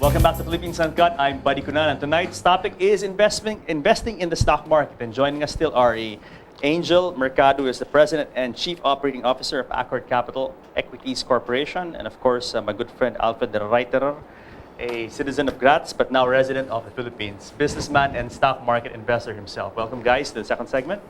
Welcome back to Philippines Uncut. I'm Buddy Kunan, and tonight's topic is investing in the stock market. And joining us still are Angel Mercado, who is the President and Chief Operating Officer of Accord Capital Equities Corporation, and of course, my good friend Alfred de Reiterer, a citizen of Graz, but now resident of the Philippines, businessman and stock market investor himself. Welcome, guys, to the second segment.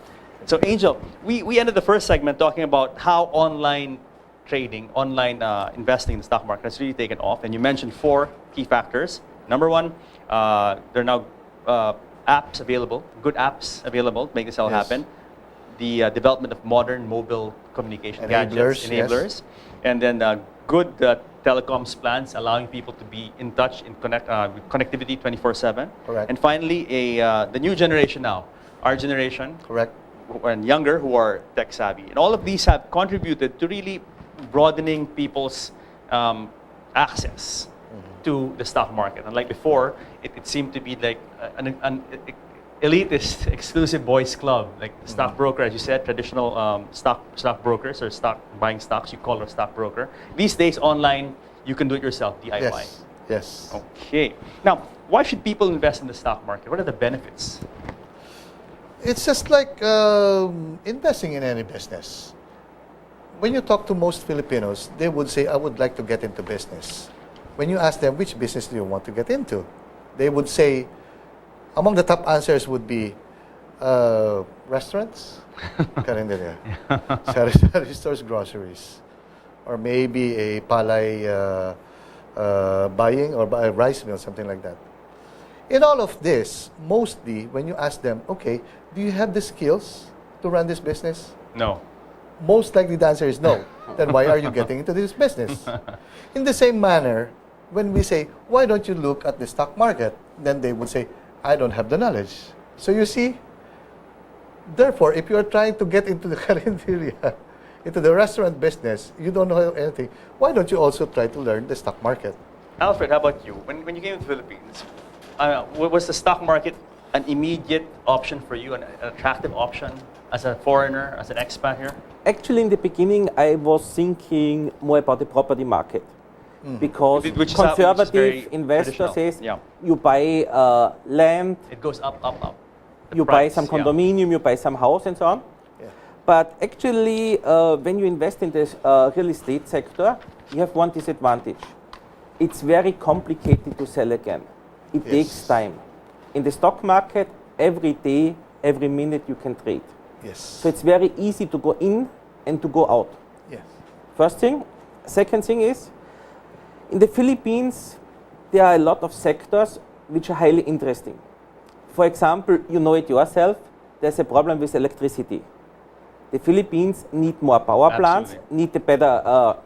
So, Angel, we ended the first segment talking about how online trading, online investing in the stock market has really taken off, and you mentioned 4 key factors. Number 1, there are now apps available, good apps available to make this all happen. The development of modern mobile communication gadgets, enablers, and then good telecoms plans, allowing people to be in touch in connectivity 24/7. Correct. And finally, the new generation now, our generation, correct, and younger, who are tech savvy, and all of these have contributed to really broadening people's access to the stock market. Unlike before, it seemed to be like an elitist, exclusive boys club, like the stockbroker, as you said, traditional stockbrokers or buying stocks. You call it a stockbroker. These days, online, you can do it yourself, DIY. Yes. Okay. Now, why should people invest in the stock market? What are the benefits? It's just like investing in any business. When you talk to most Filipinos, they would say, I would like to get into business. When you ask them, which business do you want to get into? They would say, among the top answers would be restaurants, karinderya, sari stores, groceries, or maybe a palay buying or a rice mill, something like that. In all of this, mostly when you ask them, okay, do you have the skills to run this business? No. Most likely the answer is no. Then why are you getting into this business? In the same manner, when we say, why don't you look at the stock market? Then they would say, I don't have the knowledge. So you see, therefore, if you are trying to get into the carinderia, into the restaurant business, you don't know anything, why don't you also try to learn the stock market? Alfred, how about you? When you came to the Philippines, was the stock market an immediate option for you, an attractive option as a foreigner, as an expat here? Actually, in the beginning, I was thinking more about the property market. Because conservative investor says you buy land, it goes up. You buy some condominium, you buy some house and so on. Yeah. But actually, when you invest in this real estate sector, you have one disadvantage. It's very complicated to sell again. It takes time. In the stock market, every day, every minute you can trade. Yes. So it's very easy to go in and to go out. Yes. First thing. Second thing is, in the Philippines, there are a lot of sectors which are highly interesting. For example, you know it yourself, there's a problem with electricity. The Philippines need more power plants, need a better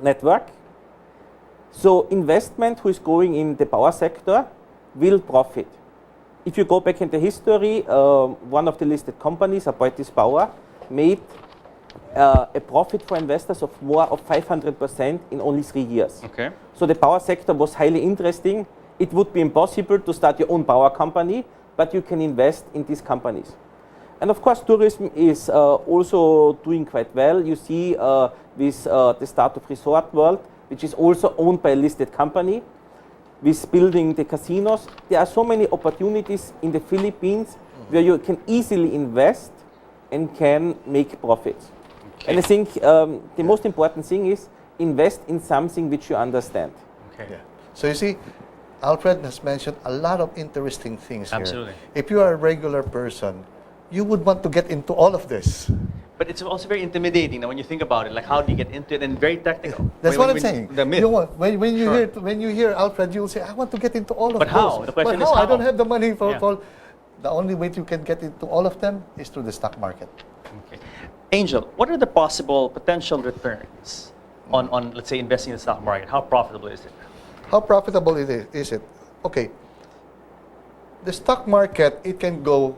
network. So investment who is going in the power sector will profit. If you go back into history, one of the listed companies, Apoitis Power, made a profit for investors of more of 500% in only 3 years. Okay. So the power sector was highly interesting. It would be impossible to start your own power company, but you can invest in these companies. And of course, tourism is also doing quite well. You see with the start of Resort World, which is also owned by a listed company, with building the casinos. There are so many opportunities in the Philippines where you can easily invest and can make profits. Okay. And I think the most important thing is invest in something which you understand. Okay. Yeah. So you see, Alfred has mentioned a lot of interesting things here. Absolutely. If you are a regular person, you would want to get into all of this. But it's also very intimidating now when you think about it. Like, how do you get into it? And very technical. That's what I'm saying. The myth. When you hear Alfred, you'll say, I want to get into all of But how? those. The question but is how? how? I don't have the money for the only way you can get into all of them is through the stock market. Okay. Angel, what are the possible potential returns on let's say, investing in the stock market? How profitable is it? How profitable is it? Okay. The stock market, it can go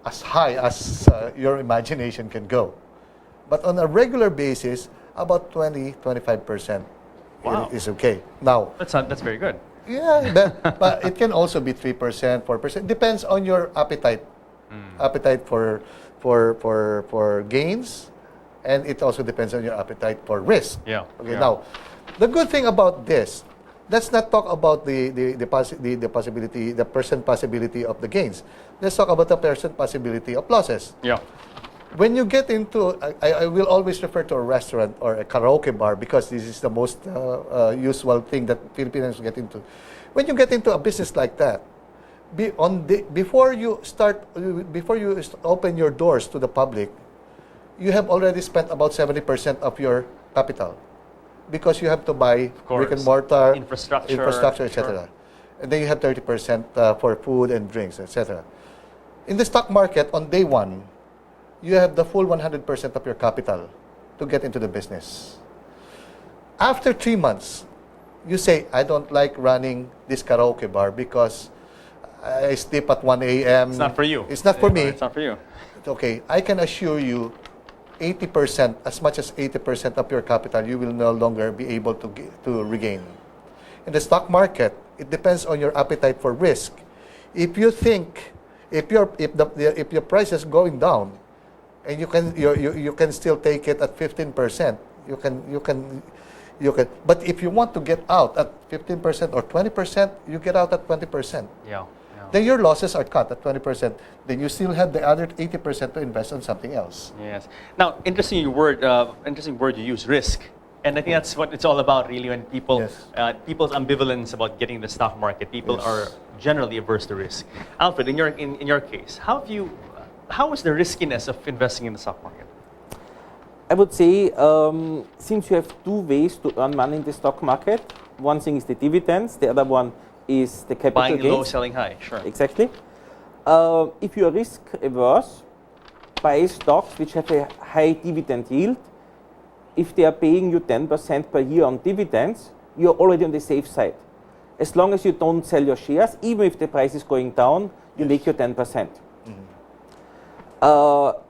as high as your imagination can go. But on a regular basis, about 20-25% is okay. Now, that's very good. Yeah, but it can also be 3%, 4%. Depends on your appetite. Appetite for gains, and it also depends on your appetite for risk. Yeah. Okay. Now, the good thing about this, let's not talk about the possibility, the percent possibility of the gains. Let's talk about the percent possibility of losses. Yeah. When you get into, I will always refer to a restaurant or a karaoke bar because this is the most usual thing that Filipinos get into. When you get into a business like that, before you open your doors to the public, you have already spent about 70% of your capital because you have to buy brick and mortar, infrastructure, etc. Sure. And then you have 30% for food and drinks, etc. In the stock market, on day one, you have the full 100% of your capital to get into the business. After 3 months, you say, I don't like running this karaoke bar because I sleep at 1 a.m. It's not for you. It's not for me. It's not for you. Okay, I can assure you 80%, as much as 80% of your capital, you will no longer be able to regain. In the stock market, it depends on your appetite for risk. If you think, if your price is going down, and you can still take it at 15%, you can. But if you want to get out at 15% or 20%, you get out at 20%. Yeah. Then your losses are cut at 20%. Then you still have the other 80% to invest on something else. Yes. Now, interesting word you use, risk. And I think that's what it's all about, really, when people's ambivalence about getting the stock market. People are generally averse to risk. Alfred, in your case, how is the riskiness of investing in the stock market? I would say, since you have two ways to earn money in the stock market, one thing is the dividends, the other one is the capital Buying gains. low, selling high, sure. Exactly. If you are risk averse, buy stocks which have a high dividend yield. If they are paying you 10% per year on dividends, you're already on the safe side. As long as you don't sell your shares, even if the price is going down, you make your 10%.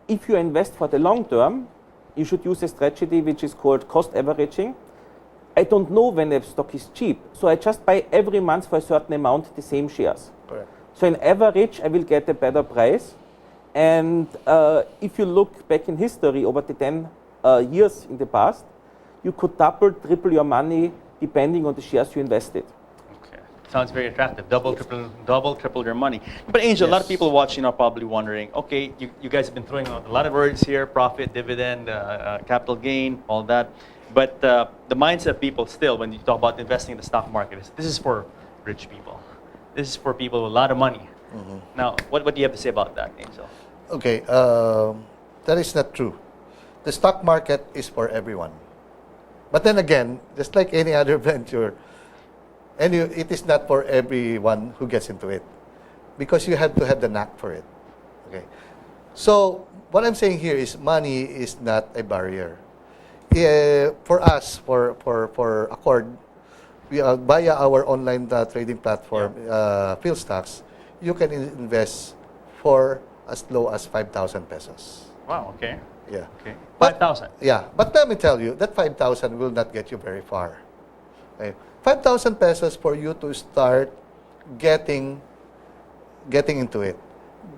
If you invest for the long term, you should use a strategy which is called cost averaging. I don't know when a stock is cheap, so I just buy every month for a certain amount the same shares. Correct. So in average, I will get a better price. And if you look back in history over the 10 years in the past, you could double, triple your money depending on the shares you invested. Okay, sounds very attractive. Double, triple your money. But Angel, a lot of people watching are probably wondering, okay, you guys have been throwing out a lot of words here, profit, dividend, capital gain, all that. But the mindset of people still, when you talk about investing in the stock market, is this is for rich people. This is for people with a lot of money. Now, what do you have to say about that, Angel? Okay, that is not true. The stock market is for everyone. But then again, just like any other venture, it is not for everyone who gets into it, because you have to have the knack for it. Okay, so what I'm saying here is money is not a barrier. For us, for Accord, via our online trading platform, PhilStocks, you can invest for as low as 5,000 pesos. Wow, okay. Yeah. Okay. 5,000. Yeah, but let me tell you, that 5,000 will not get you very far. Okay. 5,000 pesos for you to start getting into it,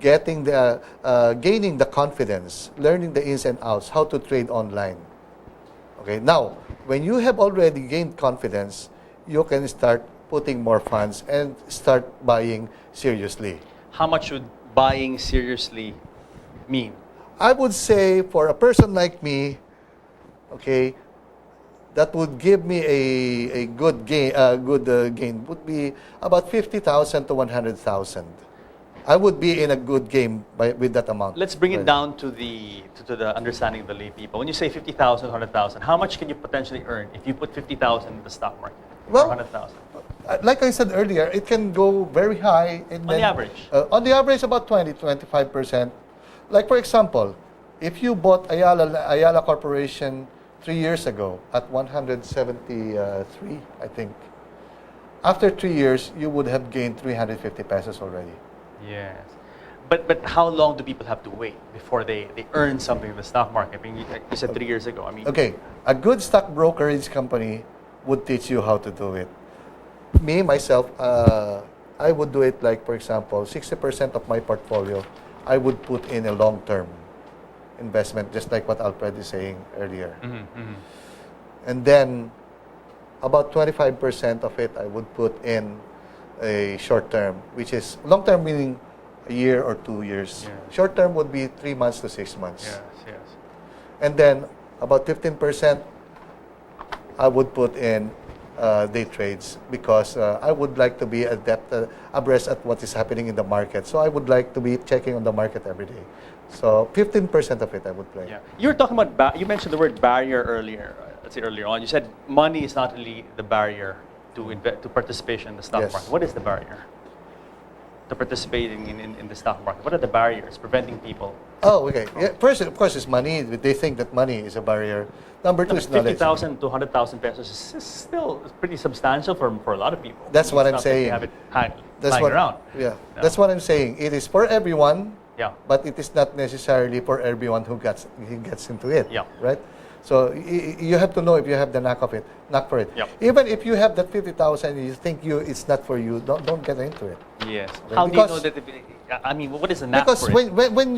gaining the confidence, learning the ins and outs, how to trade online. Okay. Now, when you have already gained confidence, you can start putting more funds and start buying seriously. How much would buying seriously mean? I would say for a person like me, okay, that would give me a good gain. Gain would be about 50,000 to 100,000. I would be in a good game with that amount. Let's bring it down to the understanding of the lay people. When you say 50,000, 100,000, how much can you potentially earn if you put 50,000 in the stock market? Well, 100,000. Like I said earlier, it can go very high. On the average? On the average, about 20-25%. Like, for example, if you bought Ayala Corporation 3 years ago at 173, I think, after 3 years, you would have gained 350 pesos already. Yes. But how long do people have to wait before they earn something in the stock market? I mean, you said 3 years ago. I mean, okay, a good stock brokerage company would teach you how to do it. Me, myself, I would do it like, for example, 60% of my portfolio, I would put in a long-term investment, just like what Alfred is saying earlier. And then about 25% of it I would put in a short term, which is long term meaning a year or 2 years. Yeah. Short term would be 3 months to 6 months. Yes. And then about 15% I would put in day trades because I would like to be abreast at what is happening in the market. So I would like to be checking on the market every day. So 15% of it I would play. Yeah. You were talking about, you mentioned the word barrier earlier. Let's say earlier on. You said money is not really the barrier to participation in the stock Yes. market. What is the barrier to participating in the stock market? What are the barriers preventing people? Oh, okay. Yeah, first, of course, is money. They think that money is a barrier. Number two is knowledge. 50,000 to 100,000 pesos is still pretty substantial for a lot of people. That's what It's I'm not that they saying. have it That's lying what, around. Yeah, No. that's what I'm saying. It is for everyone, Yeah. but it is not necessarily for everyone who gets into it. Yeah. Right. So you have to know if you have the knack for it. Yeah. Even if you have that 50,000, you think it's not for you. Don't get into it. Yes. Okay, How do you know because- that? I mean, what is the knack Because for it? when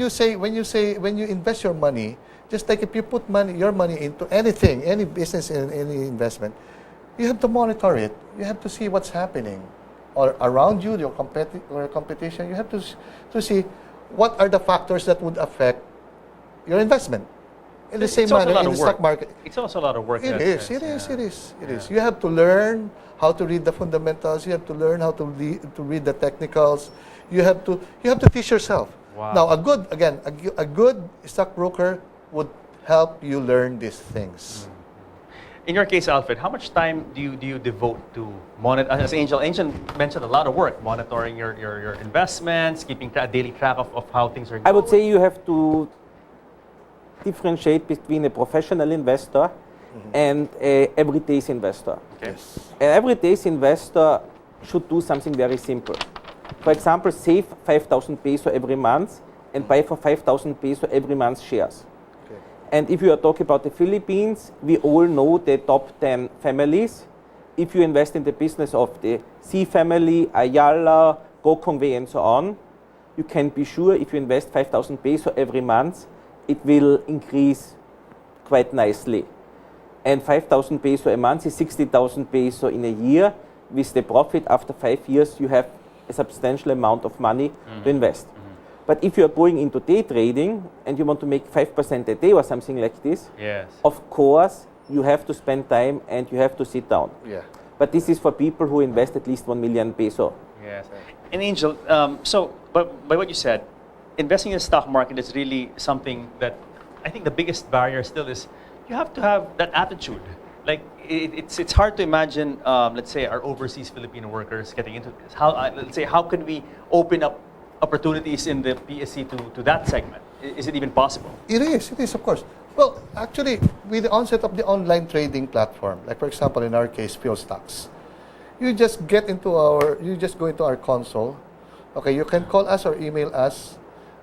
you invest your money, just like if you put your money into anything, any business, any investment, you have to monitor it. You have to see what's happening, or around you, your competition. You have to see what are the factors that would affect your investment. In the same It's also a manner lot in of the work. stock market. It's also a lot of work. in It that is. sense, It is. yeah. You have to learn how to read the fundamentals. You have to learn how to read the technicals. You have to teach yourself. Wow. Now, a good stockbroker would help you learn these things. In your case, Alfred, how much time do you devote to monitor? As Angel mentioned, a lot of work monitoring your investments, keeping a daily track of how things are going. I would say you have to differentiate between a professional investor and a everyday investor. Okay. Yes. An everyday investor should do something very simple. For example, save 5,000 peso every month and buy for 5,000 peso every month shares. Okay. And if you are talking about the Philippines, we all know the top 10 families. If you invest in the business of the C family, Ayala, Gokongwei, and so on, you can be sure if you invest 5,000 peso every month, it will increase quite nicely. And 5,000 peso a month is 60,000 peso in a year. With the profit after 5 years, you have a substantial amount of money to invest. But if you are going into day trading and you want to make 5% a day or something like this, Yes. of course, you have to spend time and you have to sit down. Yeah. But this is for people who invest at least 1 million peso. Yes. And Angel, so by what you said, investing in the stock market is really something that I think the biggest barrier still is you have to have that attitude. Like it's hard to imagine, let's say, our overseas Filipino workers getting into this. Let's say, how can we open up opportunities in the PSC to that segment? Is it even possible? It is, of course. Well, actually, with the onset of the online trading platform, like for example, in our case, Fuel Stocks, you just go into our console. Okay, you can call us or email us,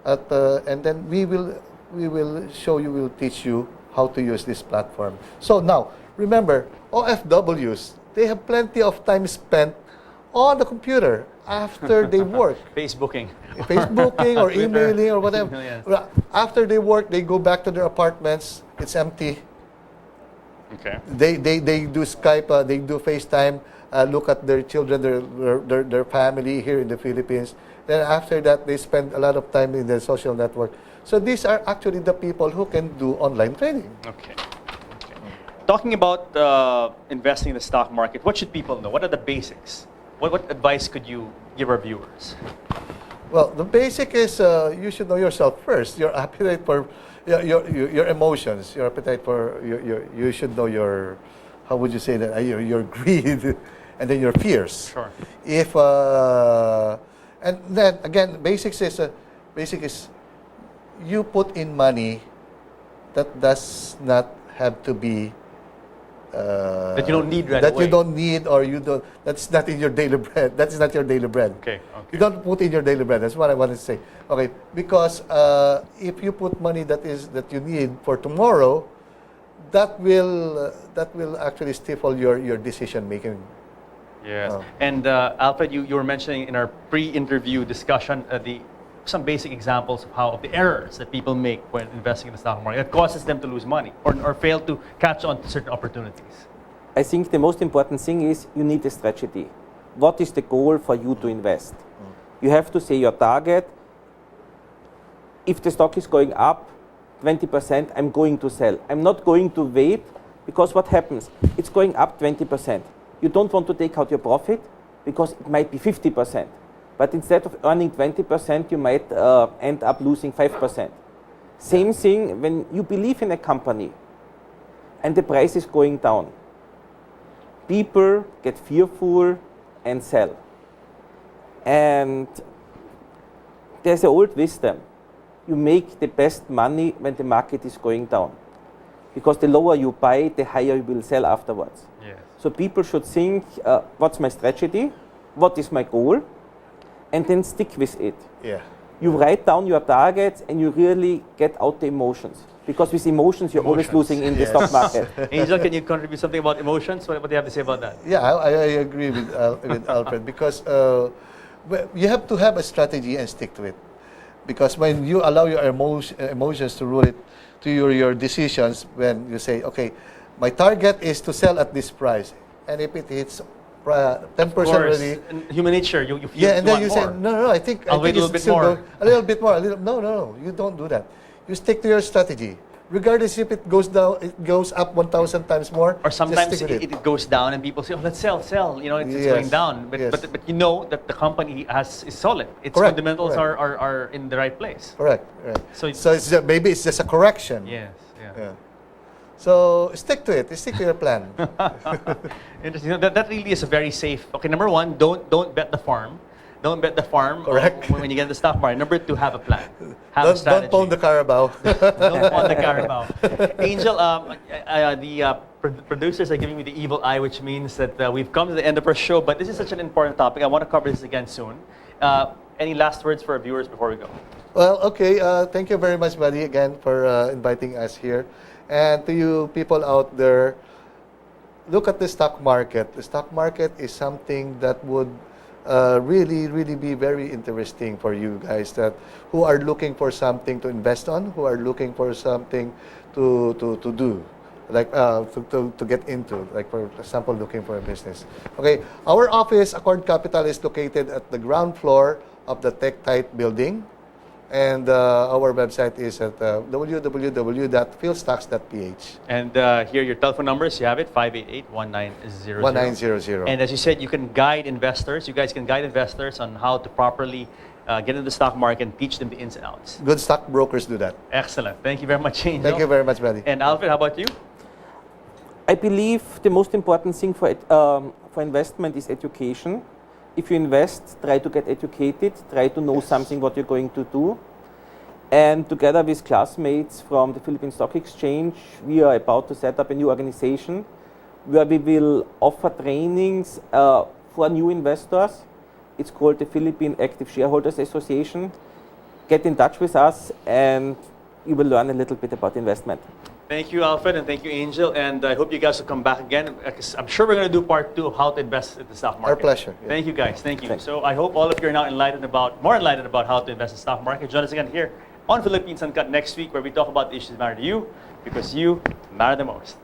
and then we will show you, we'll teach you how to use this platform. So now, remember, OFWs, they have plenty of time spent on the computer after they work. Facebooking. Facebooking or Twitter. emailing or whatever. Yes. Well, after they work, they go back to their apartments. It's empty. Okay. They do Skype, they do FaceTime, look at their children, their family here in the Philippines. Then after that, they spend a lot of time in the social network. So these are actually the people who can do online trading. Okay. Talking about investing in the stock market, what should people know? What are the basics? What advice could you give our viewers? Well, the basic is you should know yourself first. Your appetite for your emotions, your appetite for you should know your, how would you say that, your greed, and then your fears. Sure. If and then again, basic is you put in money that does not have to be That you don't need right that away. you don't need, or you don't. That's not in your daily bread. That is not your daily bread. Okay. You don't put in your daily bread. That's what I want to say. Okay, because if you put money that you need for tomorrow, that will actually stifle your decision making. Yes. Oh. And Alfred, you were mentioning in our pre-interview discussion some basic examples of the errors that people make when investing in the stock market that causes them to lose money or fail to catch on to certain opportunities. I think the most important thing is you need a strategy. What is the goal for you to invest? You have to say your target. If the stock is going up 20%, I'm going to sell. I'm not going to wait, because what happens? It's going up 20%. You don't want to take out your profit because it might be 50%. But instead of earning 20%, you might end up losing 5%. Same thing when you believe in a company and the price is going down. People get fearful and sell. And there's an old wisdom. You make the best money when the market is going down. Because the lower you buy, the higher you will sell afterwards. Yes. So people should think, what's my strategy? What is my goal? And then stick with it. Yeah. You write down your targets and you really get out the emotions. Because with emotions, you're always losing in the stock market. Angel, can you contribute something about emotions? What do you have to say about that? Yeah, I agree with Alfred, because you have to have a strategy and stick to it. Because when you allow your emotions to rule it to your decisions, when you say, okay, my target is to sell at this price, and if it hits 10% already, human nature, you feel yeah, and then you say, more. no, I think I'll wait a little bit more. A little bit more. No, you don't do that. You stick to your strategy, regardless if it goes down, it goes up 1,000 times more. Or sometimes just stick with it goes down and people say, oh, let's sell. You know, it's Yes. going down. But, Yes. but you know that the company is solid. Its Correct, fundamentals correct. are in the right place. Correct. So So it's just, maybe it's just a correction. yes, Yeah. So stick to it. Stick to your plan. Interesting. That really is a very safe. Okay, number one, don't bet the farm. Don't bet the farm. Correct. When you get in the stock market. Number two, have a plan. Have a strategy. Don't pawn the Carabao. Don't pawn the Carabao. Angel, the producers are giving me the evil eye, which means that we've come to the end of our show. But this is such an important topic. I want to cover this again soon. Any last words for our viewers before we go? Well, okay. Thank you very much, buddy, again for inviting us here. And to you people out there, look at the stock market. The stock market is something that would really be very interesting for you guys that who are looking for something to invest on, who are looking for something to do, like to get into, like for example, looking for a business. Okay, our office, Accord Capital, is located at the ground floor of the TechTite building. And our website is at www.philstocks.ph. And here, your telephone numbers, you have it, 588-1900. 1900. And as you said, you can guide investors. You guys can guide investors on how to properly get into the stock market and teach them the ins and outs. Good stockbrokers do that. Excellent. Thank you very much, Angel. Thank you very much, buddy. And Alfred, how about you? I believe the most important thing for investment is education. If you invest, try to get educated, try to know something what you're going to do. And together with classmates from the Philippine Stock Exchange, we are about to set up a new organization where we will offer trainings for new investors. It's called the Philippine Active Shareholders Association. Get in touch with us and you will learn a little bit about investment. Thank you, Alfred, and thank you, Angel. And I hope you guys will come back again, because I'm sure we're going to do part 2 of how to invest in the stock market. Our pleasure. Yeah. Thank you, guys. Thank you. Thanks. So I hope all of you are now more enlightened about how to invest in the stock market. Join us again here on Philippines Uncut next week, where we talk about the issues that matter to you, because you matter the most.